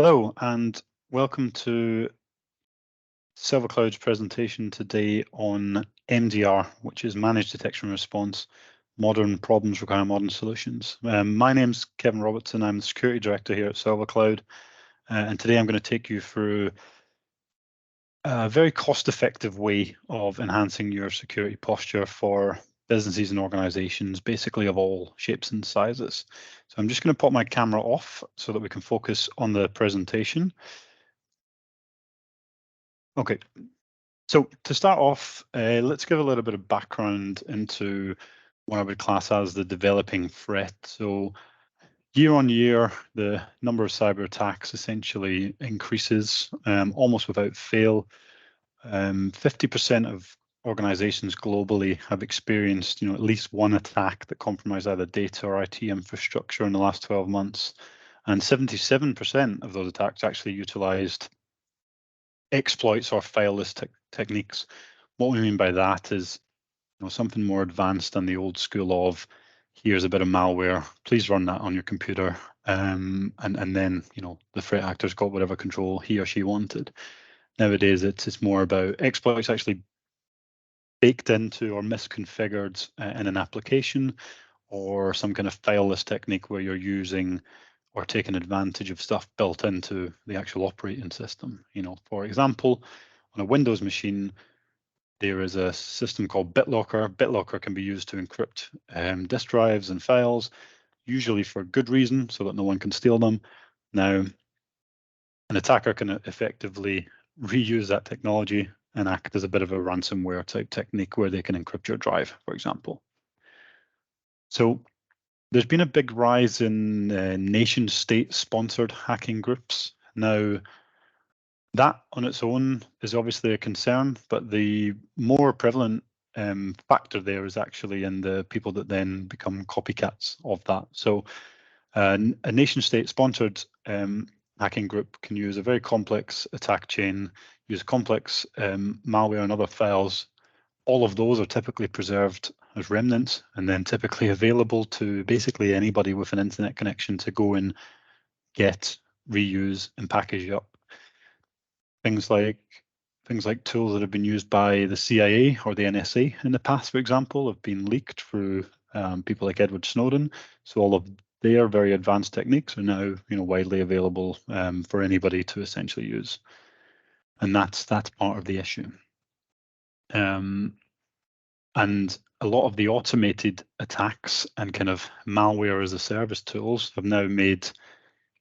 Hello and welcome to Silver Cloud's presentation today on MDR, which is Managed Detection and Response. Modern problems require modern solutions. My name's Kevin Robertson. I'm the Security Director here at Silver Cloud, and today I'm going to take you through a very cost-effective way of enhancing your security posture for businesses and organizations, basically of all shapes and sizes. So I'm just going to pop my camera off so that we can focus on the presentation. Okay, so to start off, let's give a little bit of background into what I would class as the developing threat. So year on year, the number of cyber attacks essentially increases almost without fail. 50% of organizations globally have experienced, at least one attack that compromised either data or IT infrastructure in the last 12 months. And 77% of those attacks actually utilized exploits or fileless techniques. What we mean by that is something more advanced than the old school of here's a bit of malware, please run that on your computer, and then the threat actor's got whatever control he or she wanted. Nowadays it's more about exploits actually baked into or misconfigured in an application, or some kind of fileless technique where you're using or taking advantage of stuff built into the actual operating system. For example, on a Windows machine, there is a system called BitLocker. BitLocker can be used to encrypt disk drives and files, usually for good reason, so that no one can steal them. Now, an attacker can effectively reuse that technology and act as a bit of a ransomware type technique where they can encrypt your drive, for example. So there's been a big rise in nation-state sponsored hacking groups. Now, that on its own is obviously a concern, but the more prevalent factor there is actually in the people that then become copycats of that. So a nation-state sponsored hacking group can use a very complex attack chain, use complex malware and other files. All of those are typically preserved as remnants and then typically available to basically anybody with an internet connection to go and get, reuse, and package up. Things like tools that have been used by the CIA or the NSA in the past, for example, have been leaked through people like Edward Snowden. So all of their very advanced techniques are now, widely available for anybody to essentially use, and that's part of the issue. And a lot of the automated attacks and kind of malware as a service tools have now made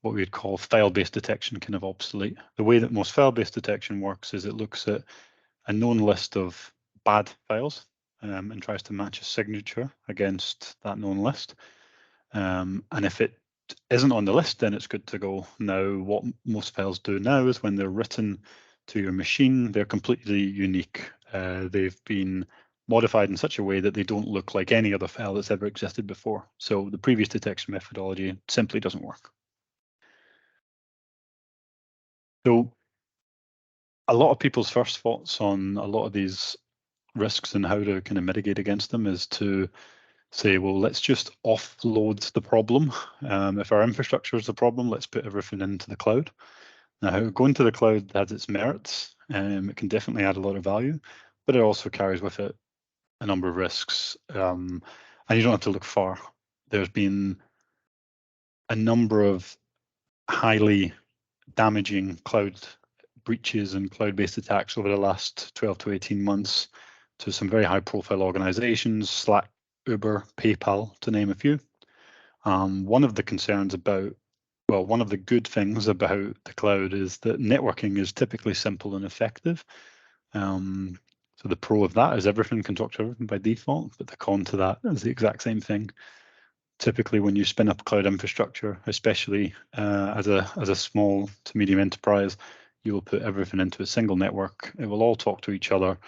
what we would call file-based detection kind of obsolete. The way that most file-based detection works is it looks at a known list of bad files and tries to match a signature against that known list. And if it isn't on the list, then it's good to go. Now, what most files do now is when they're written to your machine, they're completely unique. They've been modified in such a way that they don't look like any other file that's ever existed before. So the previous detection methodology simply doesn't work. So a lot of people's first thoughts on a lot of these risks and how to kind of mitigate against them is to say, well, let's just offload the problem. If our infrastructure is the problem, let's put everything into the cloud. Now, going to the cloud has its merits. It can definitely add a lot of value, but it also carries with it a number of risks. And you don't have to look far. There's been a number of highly damaging cloud breaches and cloud-based attacks over the last 12 to 18 months to some very high-profile organizations, Slack, Uber, PayPal, to name a few. One of the good things about the cloud is that networking is typically simple and effective. So the pro of that is everything can talk to everything by default, but the con to that is the exact same thing. Typically, when you spin up cloud infrastructure, especially as a small to medium enterprise, you will put everything into a single network. It will all talk to each other.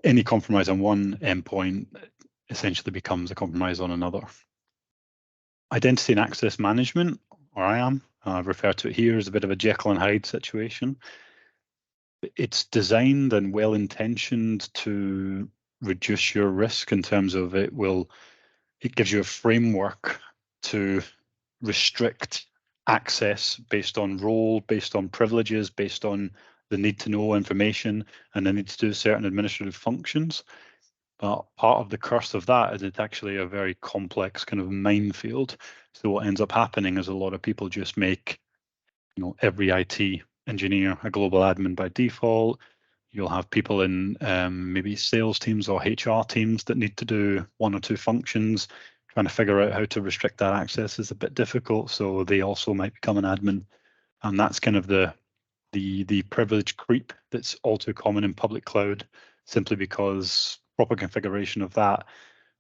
Any compromise on one endpoint essentially becomes a compromise on another. Identity and access management, or IAM, I've referred to it here as a bit of a Jekyll and Hyde situation. It's designed and well-intentioned to reduce your risk in terms of it gives you a framework to restrict access based on role, based on privileges, based on the need to know information, and the need to do certain administrative functions. But part of the curse of that is it's actually a very complex kind of minefield. So what ends up happening is a lot of people just make, every IT engineer a global admin by default. You'll have people in maybe sales teams or HR teams that need to do one or two functions. Trying to figure out how to restrict that access is a bit difficult, so they also might become an admin. And that's kind of the privilege creep that's all too common in public cloud, simply because proper configuration of that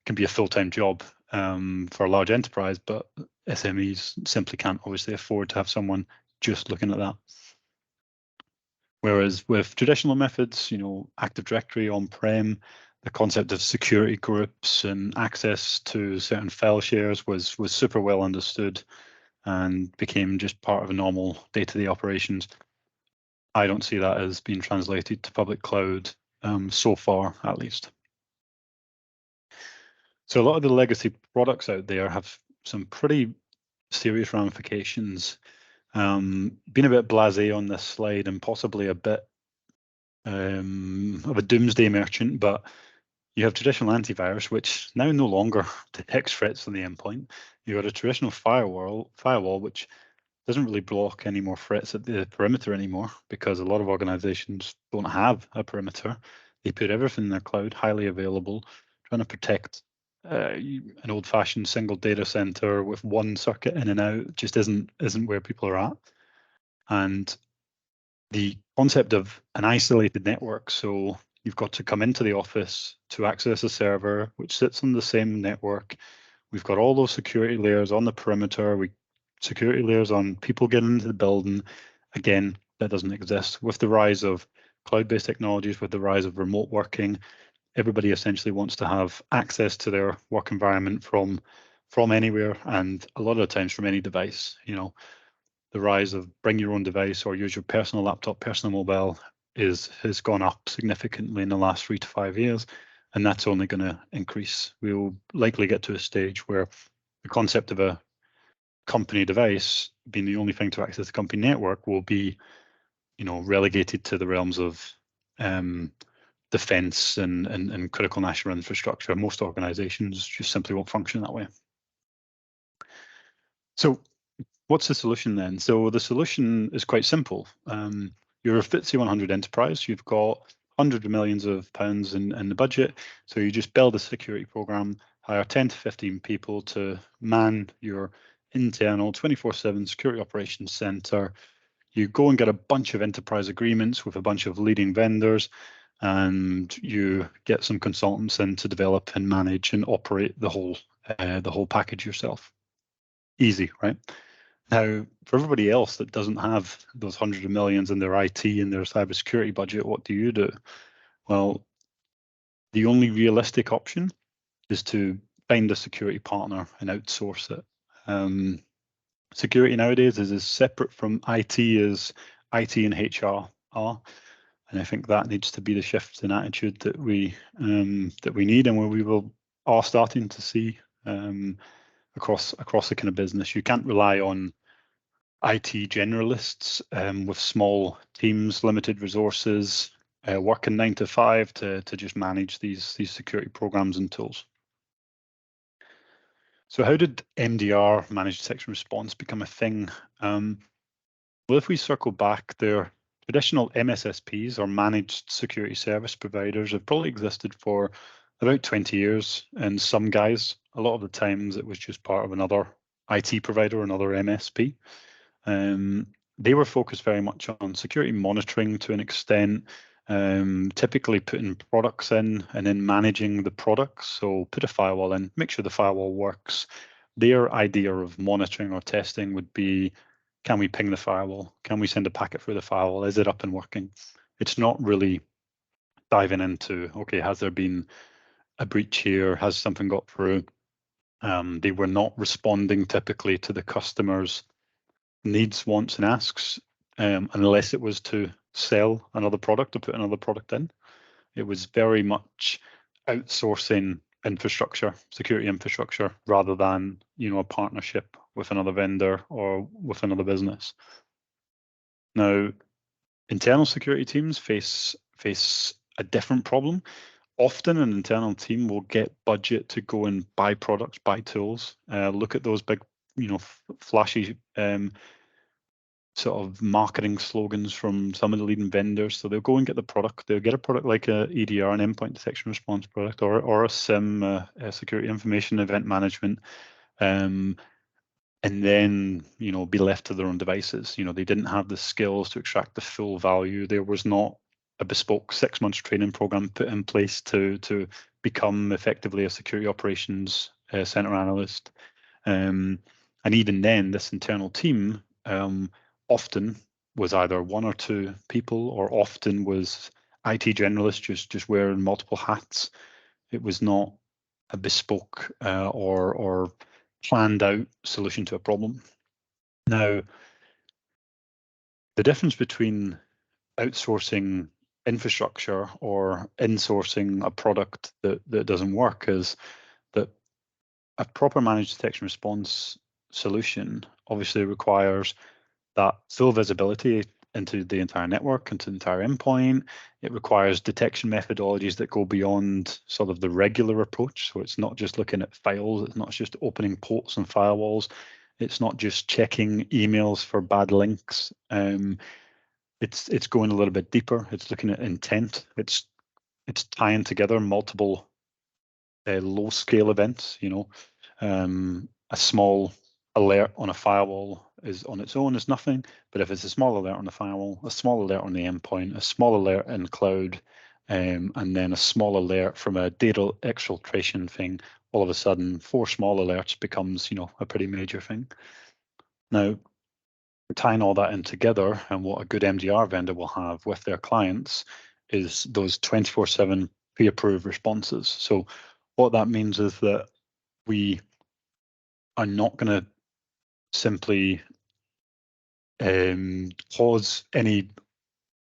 can be a full-time job for a large enterprise, but SMEs simply can't obviously afford to have someone just looking at that. Whereas with traditional methods, Active Directory on-prem, the concept of security groups and access to certain file shares was super well understood and became just part of a normal day-to-day operations. I don't see that as being translated to public cloud so far, at least. So a lot of the legacy products out there have some pretty serious ramifications. Been a bit blasé on this slide and possibly a bit of a doomsday merchant, but you have traditional antivirus, which now no longer detects threats on the endpoint. You've got a traditional firewall, which doesn't really block any more threats at the perimeter anymore, because a lot of organizations don't have a perimeter. They put everything in their cloud, highly available, trying to protect an old-fashioned single data center with one circuit in and out just isn't where people are at. And the concept of an isolated network, so you've got to come into the office to access a server which sits on the same network. We've got all those security layers on the perimeter, security layers on people getting into the building. Again, that doesn't exist. With the rise of cloud-based technologies, with the rise of remote working, everybody essentially wants to have access to their work environment from anywhere, and a lot of the times from any device. The rise of bring your own device or use your personal laptop, personal mobile has gone up significantly in the last 3 to 5 years, and that's only going to increase. We will likely get to a stage where the concept of a company device being the only thing to access the company network will be, relegated to the realms of defense and critical national infrastructure. Most organizations just simply won't function that way. So what's the solution then? So the solution is quite simple. You're a FTSE 100 enterprise. You've got hundreds of millions of pounds in the budget. So you just build a security program, hire 10 to 15 people to man your internal 24/7 security operations center. You go and get a bunch of enterprise agreements with a bunch of leading vendors, and you get some consultants in to develop and manage and operate the whole package yourself. Easy, right? Now, for everybody else that doesn't have those hundreds of millions in their IT and their cybersecurity budget, what do you do? Well, the only realistic option is to find a security partner and outsource it. Security nowadays is as separate from IT as IT and HR are, and I think that needs to be the shift in attitude that we need, and where we are starting to see across the kind of business. You can't rely on IT generalists with small teams, limited resources, working 9 to 5 to just manage these security programs and tools. So how did MDR, managed detection response, become a thing? Well, if we circle back, their traditional MSSPs, or managed security service providers, have probably existed for about 20 years. And some guys, a lot of the times it was just part of another IT provider, another MSP. They were focused very much on security monitoring to an extent, typically putting products in and then managing the products. So put a firewall in, make sure the firewall works. Their idea of monitoring or testing would be, can we ping the firewall? Can we send a packet through the firewall? Is it up and working? It's not really diving into, okay, has there been a breach here? Has something got through? They were not responding typically to the customer's needs, wants, and asks, unless it was to sell another product or put another product in. It was very much outsourcing infrastructure, security infrastructure, rather than a partnership with another vendor or with another business. Now, internal security teams face a different problem. Often an internal team will get budget to go and buy products, buy tools, look at those big, flashy sort of marketing slogans from some of the leading vendors. So they'll go and get the product. They'll get a product like a EDR, an endpoint detection response product, or a SIM, a security information event management, and then be left to their own devices. They didn't have the skills to extract the full value. There was not a bespoke 6 months training program put in place to become effectively a security operations center analyst. And even then, this internal team often was either one or two people, or often was IT generalists just wearing multiple hats. It was not a bespoke or planned out solution to a problem. Now, the difference between outsourcing infrastructure or insourcing a product that doesn't work is that a proper managed detection response solution obviously requires that full visibility into the entire network, into the entire endpoint. It requires detection methodologies that go beyond sort of the regular approach. So it's not just looking at files, it's not just opening ports and firewalls, it's not just checking emails for bad links. It's going a little bit deeper. It's looking at intent. It's tying together multiple low scale events. A small alert on a firewall is on its own is nothing, but if it's a small alert on the firewall, a small alert on the endpoint, a small alert in cloud, and then a small alert from a data exfiltration thing, all of a sudden 4 small alerts becomes a pretty major thing. Now, tying all that in together, and what a good MDR vendor will have with their clients is those 24/7 pre-approved responses. So what that means is that we are not going to simply cause any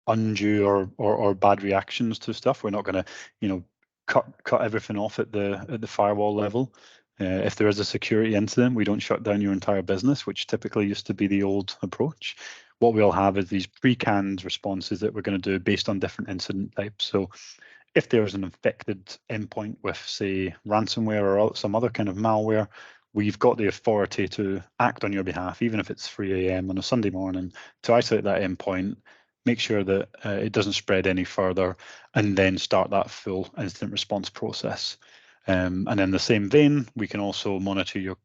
undue or bad reactions to stuff. We're not going to cut everything off at the firewall level. If there is a security incident, we don't shut down your entire business, which typically used to be the old approach. What we'll have is these pre-canned responses that we're going to do based on different incident types. So if there's an infected endpoint with, say, ransomware or some other kind of malware, we've got the authority to act on your behalf, even if it's 3 a.m. on a Sunday morning, to isolate that endpoint, make sure that it doesn't spread any further, and then start that full incident response process. And in the same vein, we can also monitor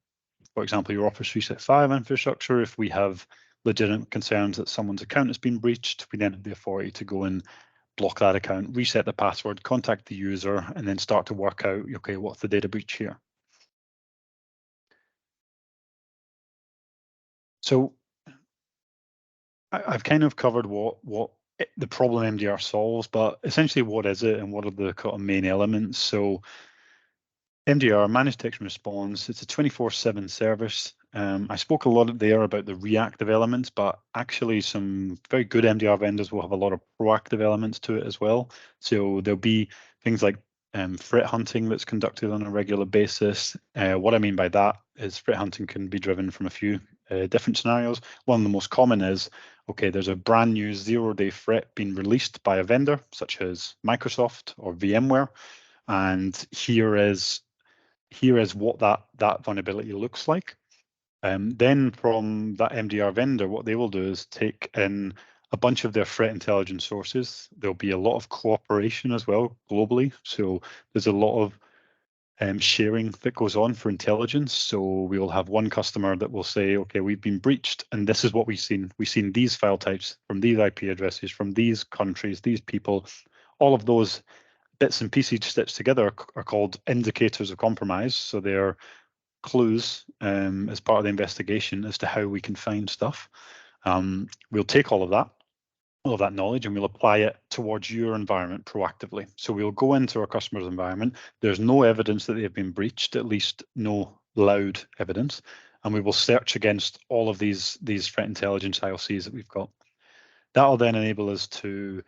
for example, your Office 365 infrastructure. If we have legitimate concerns that someone's account has been breached, we then have the authority to go and block that account, reset the password, contact the user, and then start to work out, okay, what's the data breach here? So I've kind of covered what the problem MDR solves, but essentially what is it and what are the kind of main elements? So MDR, Managed Detection Response, it's a 24/7 service. I spoke a lot there about the reactive elements, but actually some very good MDR vendors will have a lot of proactive elements to it as well. So there'll be things like threat hunting that's conducted on a regular basis. What I mean by that is threat hunting can be driven from a few different scenarios. One of the most common is, okay, there's a brand new 0-day threat being released by a vendor, such as Microsoft or VMware, and here is what that vulnerability looks like. Then from that MDR vendor, what they will do is take in a bunch of their threat intelligence sources. There'll be a lot of cooperation as well globally. So there's a lot of sharing that goes on for intelligence. So we will have one customer that will say, okay, we've been breached and this is what we've seen. We've seen these file types from these IP addresses, from these countries, these people. All of those bits and pieces stitched together are called indicators of compromise. So they're clues as part of the investigation as to how we can find stuff. We'll take all of that knowledge, and we'll apply it towards your environment proactively. So we'll go into our customer's environment. There's no evidence that they've been breached, at least no loud evidence, and we will search against all of these threat intelligence IOCs that we've got. That'll then enable us to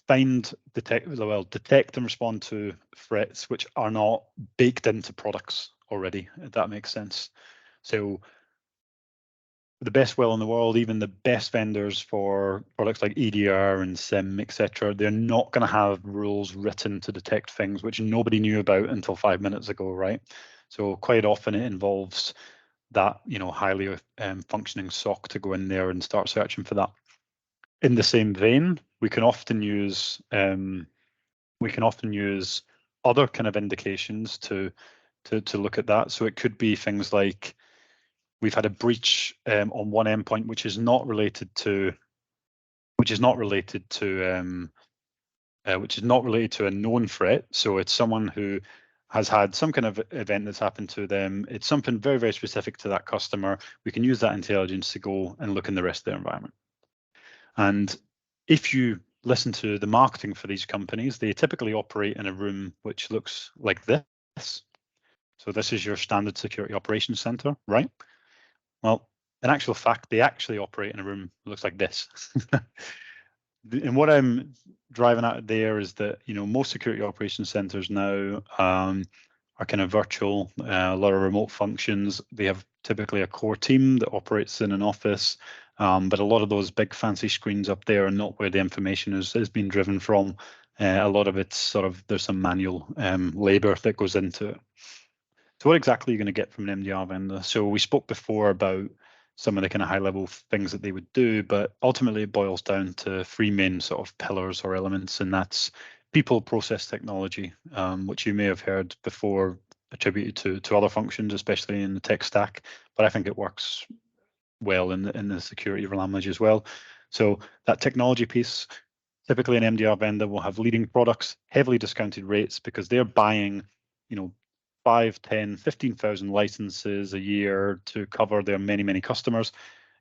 detect and respond to threats which are not baked into products already, if that makes sense. So the best will in the world, even the best vendors for products like EDR and SIM, etc., they're not going to have rules written to detect things which nobody knew about until 5 minutes ago, right? So quite often it involves that, highly functioning SOC to go in there and start searching for that. In the same vein, we can often use other kind of indications to look at that. So it could be things like we've had a breach on one endpoint which is not related to a known threat. So it's someone who has had some kind of event that's happened to them. It's something very, very specific to that customer. We can use that intelligence to go and look in the rest of their environment. And if you listen to the marketing for these companies, they typically operate in a room which looks like this. So this is your standard security operations center, right? Well, in actual fact, they actually operate in a room that looks like this. And what I'm driving at there is that, most security operations centers now are kind of virtual, a lot of remote functions. They have typically a core team that operates in an office, but a lot of those big fancy screens up there are not where the information is being driven from. A lot of it's there's some manual labor that goes into it. So what exactly are you going to get from an MDR vendor? So we spoke before about some of the kind of high level things that they would do, but ultimately it boils down to three main sort of pillars or elements, and that's people, process, technology, which you may have heard before attributed to other functions, especially in the tech stack, but I think it works well in the security language as well. So that technology piece, typically an MDR vendor will have leading products, heavily discounted rates because they're buying, 5, 10, 15,000 licenses a year to cover their many, many customers.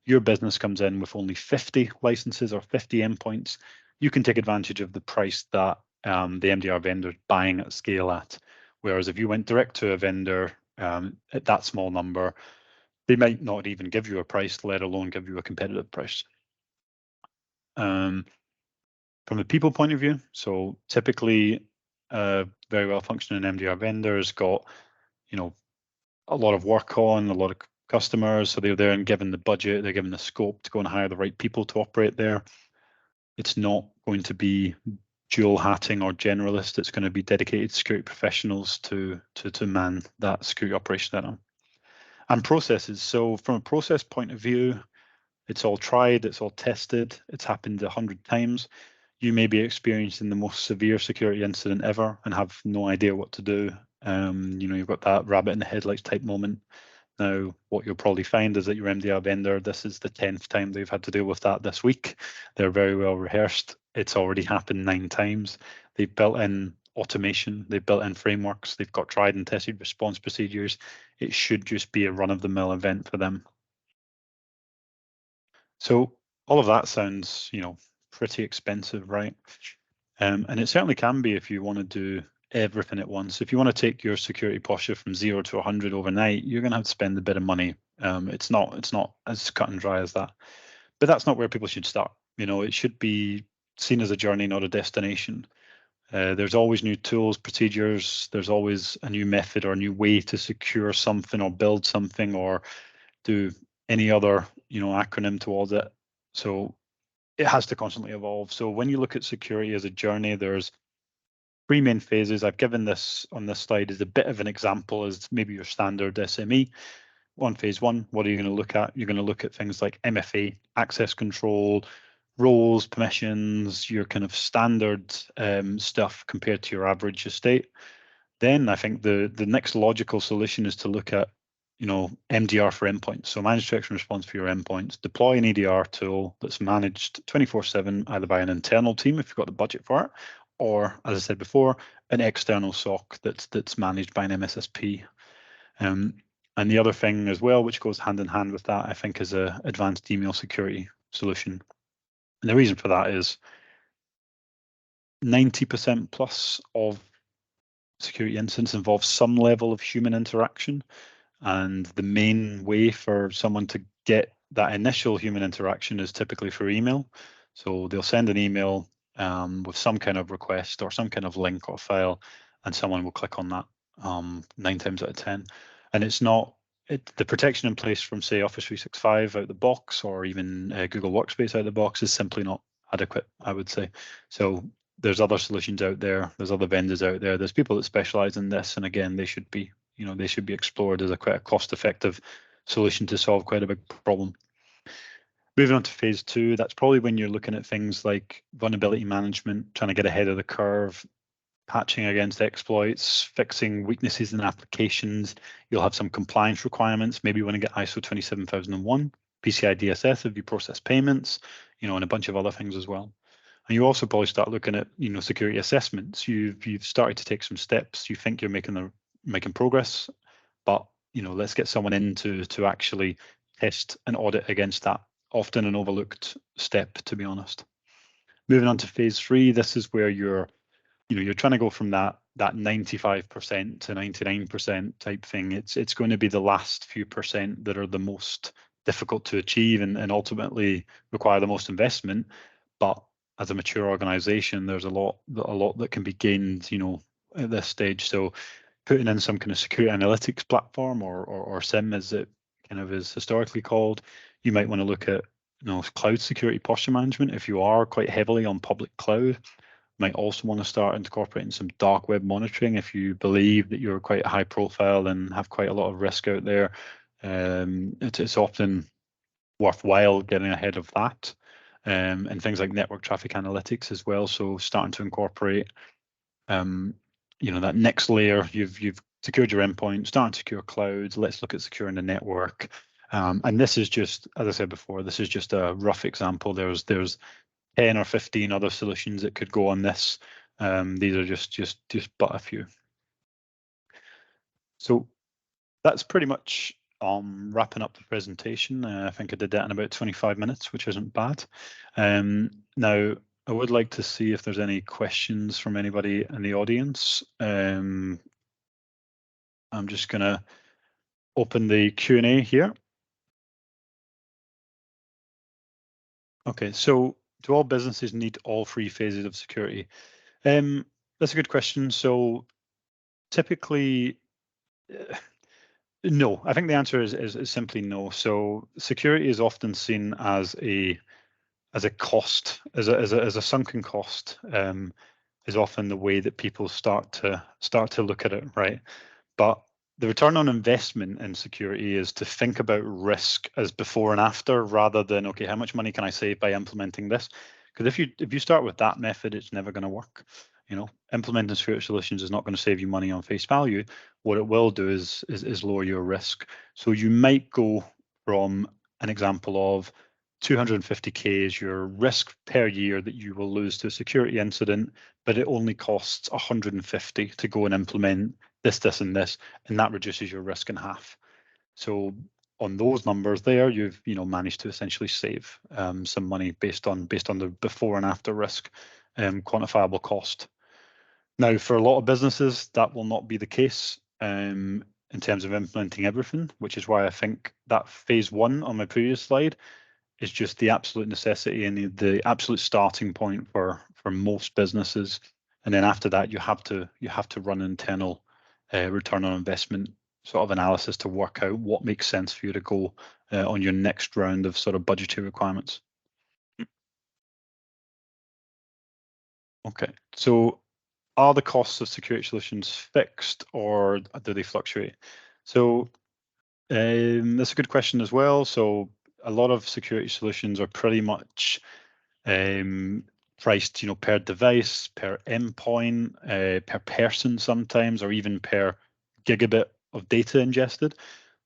Your business comes in with only 50 licenses or 50 endpoints. You can take advantage of the price that the MDR vendor is buying at scale at. Whereas if you went direct to a vendor at that small number, they might not even give you a price, let alone give you a competitive price. From a people point of view, so typically a very well functioning MDR vendor has got, a lot of work on, a lot of customers, so they're there and given the budget, they're given the scope to go and hire the right people to operate there. It's not going to be dual hatting or generalist. It's going to be dedicated security professionals to man that security operation center. And processes. So from a process point of view, it's all tried, it's all tested, it's happened 100 times. You may be experiencing the most severe security incident ever and have no idea what to do. You've got that rabbit in the headlights type moment. Now, what you'll probably find is that your MDR vendor, this is the 10th time they've had to deal with that this week. They're very well rehearsed. It's already happened 9 times. They've built in automation, they've built in frameworks, they've got tried and tested response procedures. It should just be a run-of-the-mill event for them. So all of that sounds, pretty expensive, right? And it certainly can be if you want to do everything at once. If you want to take your security posture from 0 to 100 overnight, you're going to have to spend a bit of money. It's not as cut and dry as that. But that's not where people should start. It should be seen as a journey, not a destination. There's always new tools, procedures. There's always a new method or a new way to secure something or build something or do any other, acronym towards it. So it has to constantly evolve. So when you look at security as a journey, there's 3 main phases. I've given this on this slide as a bit of an example as maybe your standard SME. On phase 1, what are you going to look at? You're going to look at things like MFA, access control, roles, permissions, your kind of standard stuff compared to your average estate. Then I think the next logical solution is to look at MDR for endpoints. So managed detection response for your endpoints. Deploy an EDR tool that's managed 24/7, either by an internal team if you've got the budget for it, or as I said before, an external SOC that's managed by an MSSP. And the other thing as well, which goes hand in hand with that, I think, is a advanced email security solution. And the reason for that is 90% plus of security incidents involve some level of human interaction. And the main way for someone to get that initial human interaction is typically through email. So they'll send an email with some kind of request or some kind of link or file, and someone will click on that 9 times out of 10. And it's not the protection in place from, say, Office 365 out the box, or even Google Workspace out the box, is simply not adequate, I would say. So there's other solutions out there. There's other vendors out there. There's people that specialize in this, and again, they should be, they should be explored as quite a cost-effective solution to solve quite a big problem. Moving on to phase 2, that's probably when you're looking at things like vulnerability management, trying to get ahead of the curve, patching against exploits, fixing weaknesses in applications. You'll have some compliance requirements. Maybe you want to get ISO 27001, PCI DSS if you process payments, and a bunch of other things as well. And you also probably start looking at, security assessments. You've started to take some steps. You think you're making progress, but let's get someone in to actually test and audit against that. Often an overlooked step, to be honest. Moving on to phase 3, this is where you're trying to go from that 95% to 99% type thing. It's going to be the last few percent that are the most difficult to achieve and ultimately require the most investment. But as a mature organization, there's a lot that can be gained, at this stage. So putting in some kind of security analytics platform or SIM, as it kind of is historically called, you might want to look at cloud security posture management if you are quite heavily on public cloud. Might also want to start incorporating some dark web monitoring if you believe that you're quite high profile and have quite a lot of risk out there. It's often worthwhile getting ahead of that, and things like network traffic analytics as well. So starting to incorporate, that next layer. You've secured your endpoint, starting to secure clouds. Let's look at securing the network. And this is just, as I said before, this is just a rough example. There's 10 or 15 other solutions that could go on this. These are just but a few. So that's pretty much wrapping up the presentation. I think I did that in about 25 minutes, which isn't bad. Now, I would like to see if there's any questions from anybody in the audience. I'm just going to open the Q&A here. Okay, so do all businesses need all 3 phases of security? That's a good question. So typically, no. I think the answer is simply no. So security is often seen as a cost, as a sunken cost. Is often the way that people start to look at it, right? But the return on investment in security is to think about risk as before and after, rather than, okay, how much money can I save by implementing this? Because if you start with that method, it's never going to work. Implementing security solutions is not going to save you money on face value. What it will do is lower your risk. So you might go from an example of 250K is your risk per year that you will lose to a security incident, but it only costs 150 to go and implement this, and this, and that reduces your risk in half. So on those numbers there, you've managed to essentially save some money based on the before and after risk, quantifiable cost. Now, for a lot of businesses, that will not be the case in terms of implementing everything, which is why I think that phase 1 on my previous slide is just the absolute necessity and the absolute starting point for most businesses. And then after that, you have to run internal return on investment sort of analysis to work out what makes sense for you to go on your next round of sort of budgetary requirements. Okay, so are the costs of security solutions fixed or do they fluctuate? So that's a good question as well. So a lot of security solutions are pretty much priced, per device, per endpoint, per person sometimes, or even per gigabit of data ingested.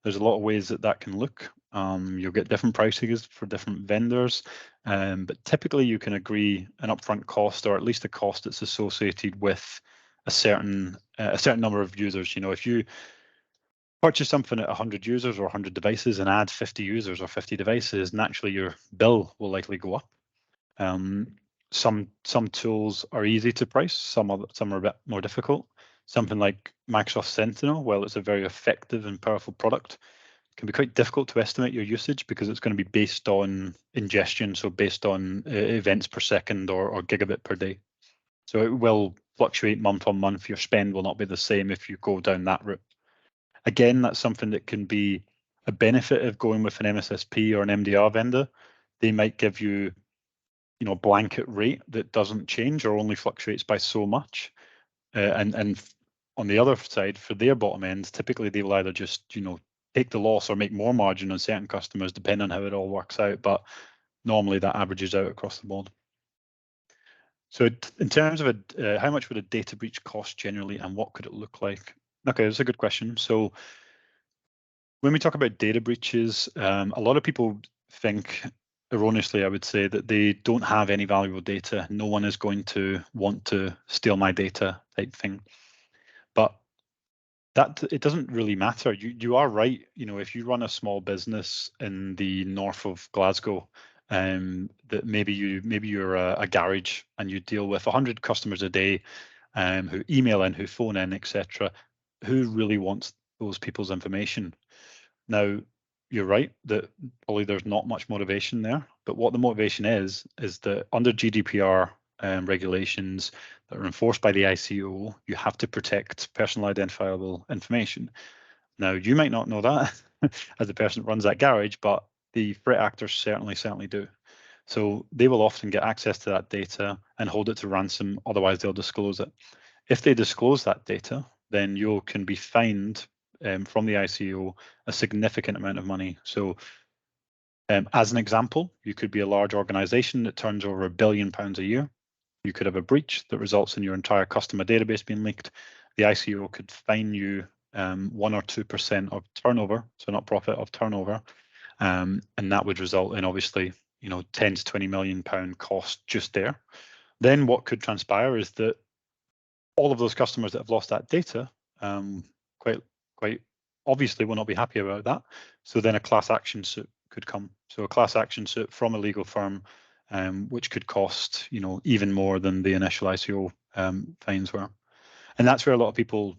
There's a lot of ways that can look. You'll get different prices for different vendors, but typically you can agree an upfront cost, or at least a cost that's associated with a certain number of users. If you purchase something at 100 users or 100 devices and add 50 users or 50 devices, naturally your bill will likely go up. Some tools are easy to price, some are a bit more difficult. Something like Microsoft Sentinel, well, it's a very effective and powerful product, it can be quite difficult to estimate your usage because it's going to be based on ingestion, so based on events per second or gigabit per day. So it will fluctuate month on month. Your spend will not be the same if you go down that route. Again, that's something that can be a benefit of going with an MSSP or an MDR vendor. They might give you, a blanket rate that doesn't change or only fluctuates by so much. And on the other side, for their bottom ends, typically they will either just, take the loss or make more margin on certain customers, depending on how it all works out. But normally that averages out across the board. So in terms of how much would a data breach cost generally, and what could it look like? Okay, that's a good question. So when we talk about data breaches, a lot of people think, erroneously, I would say, that they don't have any valuable data. No one is going to want to steal my data type thing. But that it doesn't really matter. You are right. If you run a small business in the north of Glasgow, that maybe you're a garage and you deal with 100 customers a day, who email in, who phone in, etc. Who really wants those people's information? Now, you're right that probably there's not much motivation there, but what the motivation is that under GDPR regulations that are enforced by the ICO, you have to protect personal identifiable information. Now, you might not know that as the person that runs that garage, but the threat actors certainly do. So they will often get access to that data and hold it to ransom, otherwise they'll disclose it. If they disclose that data, then you can be fined from the ICO a significant amount of money. So as an example, you could be a large organization that turns over £1 billion a year. You could have a breach that results in your entire customer database being leaked. The ICO could fine you 1 or 2% of turnover, so not profit, of turnover, and that would result in obviously 10 to 20 million pound cost just there. Then what could transpire is that all of those customers that have lost that data quite obviously will not be happy about that. So then a class action suit could come. So a class action suit from a legal firm, which could cost even more than the initial ICO fines were. And that's where a lot of people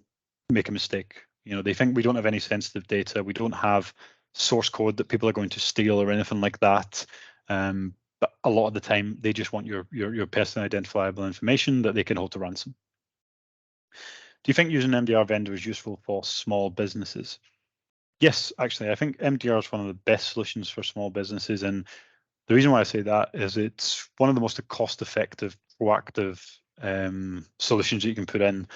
make a mistake. They think we don't have any sensitive data. We don't have source code that people are going to steal or anything like that. But a lot of the time, they just want your personally identifiable information that they can hold to ransom. Do you think using an MDR vendor is useful for small businesses? Yes, actually, I think MDR is one of the best solutions for small businesses. And the reason why I say that is it's one of the most cost-effective, proactive solutions that you can put in.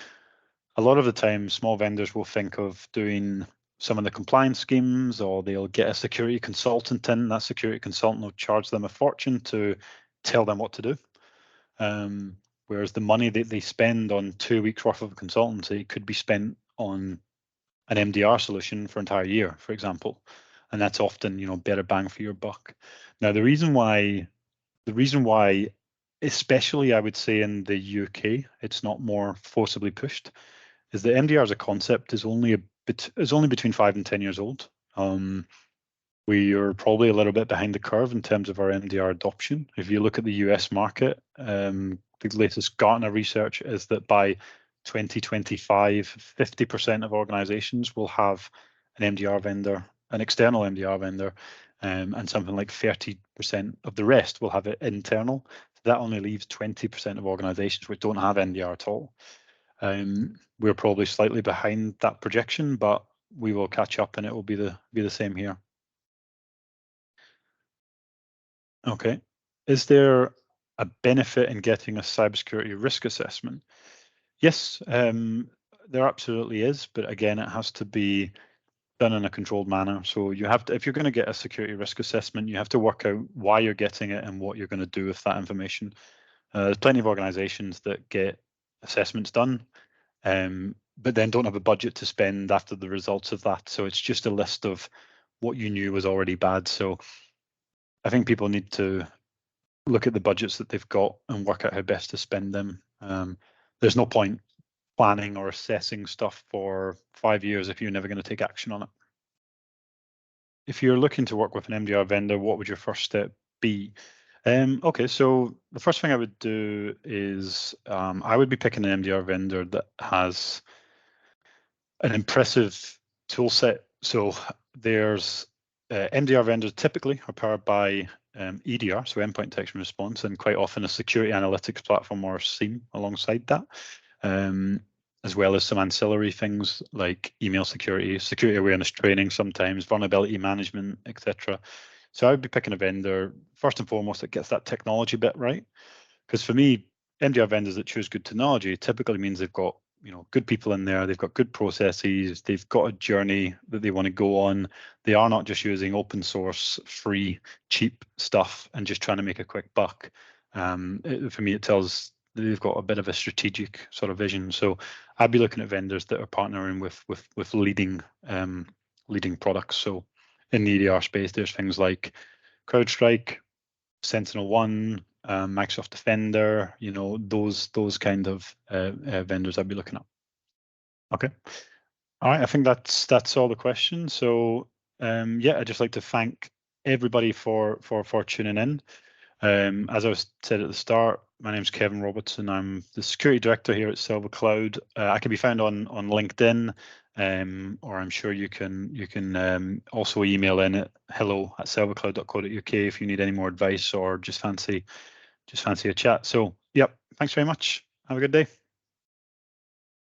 A lot of the time, small vendors will think of doing some of the compliance schemes, or they'll get a security consultant in. That security consultant will charge them a fortune to tell them what to do. Whereas the money that they spend on 2 weeks worth of consultancy could be spent on an MDR solution for an entire year, for example. And that's often, better bang for your buck. Now, the reason why, especially I would say in the UK, it's not more forcibly pushed, is that MDR as a concept is only between 5 and 10 years old. We are probably a little bit behind the curve in terms of our MDR adoption. If you look at the US market, the latest Gartner research is that by 2025, 50% of organizations will have an MDR vendor, an external MDR vendor, and something like 30% of the rest will have it internal. So that only leaves 20% of organizations which don't have MDR at all. We're probably slightly behind that projection, but we will catch up and it will be the same here. Okay. Is there a benefit in getting a cybersecurity risk assessment? Yes, there absolutely is, but again, it has to be done in a controlled manner. So you have to, if you're going to get a security risk assessment, you have to work out why you're getting it and what you're going to do with that information. There's plenty of organizations that get assessments done, but then don't have a budget to spend after the results of that. So it's just a list of what you knew was already bad. So I think people need to look at the budgets that they've got and work out how best to spend them. There's no point planning or assessing stuff for 5 years if you're never going to take action on it. If you're looking to work with an MDR vendor, what would your first step be? Okay, so the first thing I would do is I would be picking an MDR vendor that has an impressive tool set. So there's MDR vendors typically are powered by EDR, so endpoint detection response, and quite often a security analytics platform or SIEM alongside that. as well as some ancillary things like email security, security awareness training, sometimes vulnerability management, etc. So I would be picking a vendor first and foremost that gets that technology bit right. Because for me, MDR vendors that choose good technology typically means they've got good people in there, they've got good processes, they've got a journey that they want to go on. They are not just using open source, free, cheap stuff and just trying to make a quick buck. For me, it tells they've got a bit of a strategic sort of vision. So I'd be looking at vendors that are partnering with leading products. So in the EDR space, there's things like CrowdStrike, SentinelOne, Microsoft Defender, those kind of vendors I'd be looking at. Okay. All right. I think that's all the questions. So yeah, I'd just like to thank everybody for tuning in. As I said at the start, my name is Kevin Robertson. I'm the security director here at Silver Cloud. I can be found on LinkedIn, or I'm sure you can also email in at hello@silvercloud.co.uk if you need any more advice or just fancy a chat. So, yep, thanks very much. Have a good day.